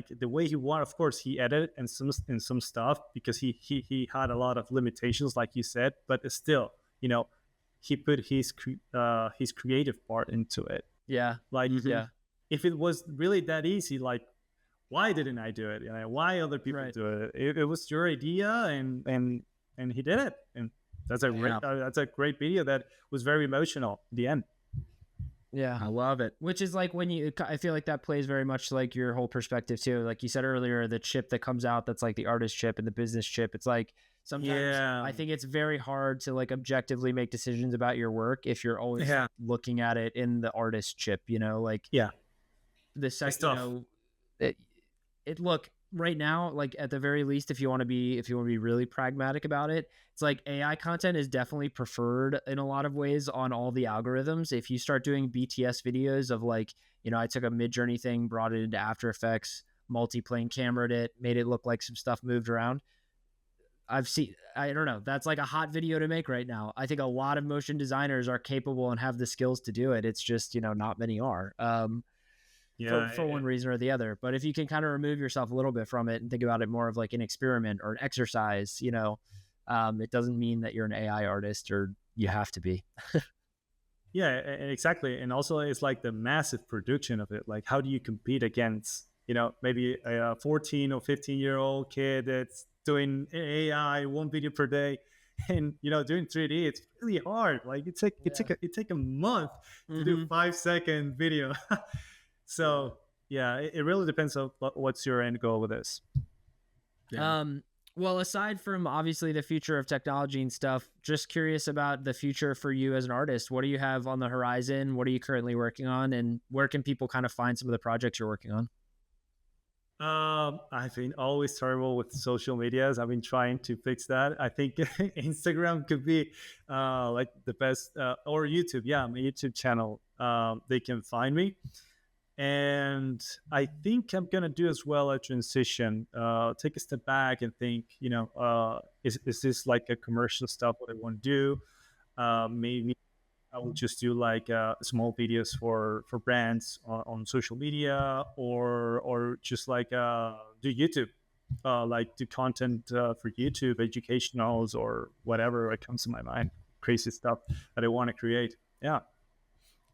the way he wanted. Of course, he edited and some stuff because he had a lot of limitations, like you said. But still, he put his creative part into it. Yeah. Like, if it was really that easy, like, why didn't I do it? Why other people do it? It was your idea, and he did it, and that's a great video that was very emotional at the end. Yeah, I love it. Which is like I feel like that plays very much like your whole perspective too. Like you said earlier, the chip that comes out, that's like the artist chip and the business chip. It's like, sometimes I think it's very hard to like objectively make decisions about your work if you're always looking at it in the artist chip, the second, look right now, like at the very least, if you want to be really pragmatic about it, it's like AI content is definitely preferred in a lot of ways on all the algorithms. If you start doing BTS videos of like, I took a Midjourney thing, brought it into After Effects, multi-plane cameraed it, made it look like some stuff moved around. I don't know. That's like a hot video to make right now. I think a lot of motion designers are capable and have the skills to do it. It's just, not many are. For one reason or the other. But if you can kind of remove yourself a little bit from it and think about it more of like an experiment or an exercise, it doesn't mean that you're an AI artist or you have to be. Yeah, exactly. And also it's like the massive production of it. Like, how do you compete against, maybe a 14 or 15-year-old kid that's doing AI 1 video per day, and doing 3D, it's really hard. Like it take a month to do 5-second video. So it really depends on what's your end goal with this. Well, aside from obviously the future of technology and stuff, just curious about the future for you as an artist. What do you have on the horizon? What are you currently working on, and where can people kind of find some of the projects you're working on? I've been always terrible with social medias. I've been trying to fix that. I think Instagram could be like the best, or YouTube. Yeah, my YouTube channel. They can find me. And I think I'm going to do as well a transition, take a step back and think, is this like a commercial stuff, what I want to do? Maybe I will just do like small videos for brands on social media, or just like do YouTube. like do content for YouTube, educationals or whatever it comes to my mind, crazy stuff that I want to create. Yeah,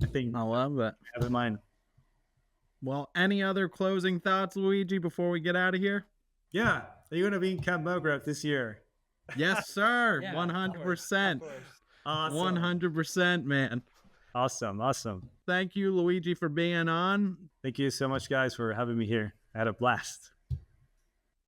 I think I love it. I have in mind. Well, any other closing thoughts, Luigi, before we get out of here? Yeah, are you gonna be in Camp Mograph this year? Yes, sir. Yeah, 100%. Awesome. 100%, man. Awesome. Thank you, Luigi, for being on. Thank you so much, guys, for having me here. I had a blast.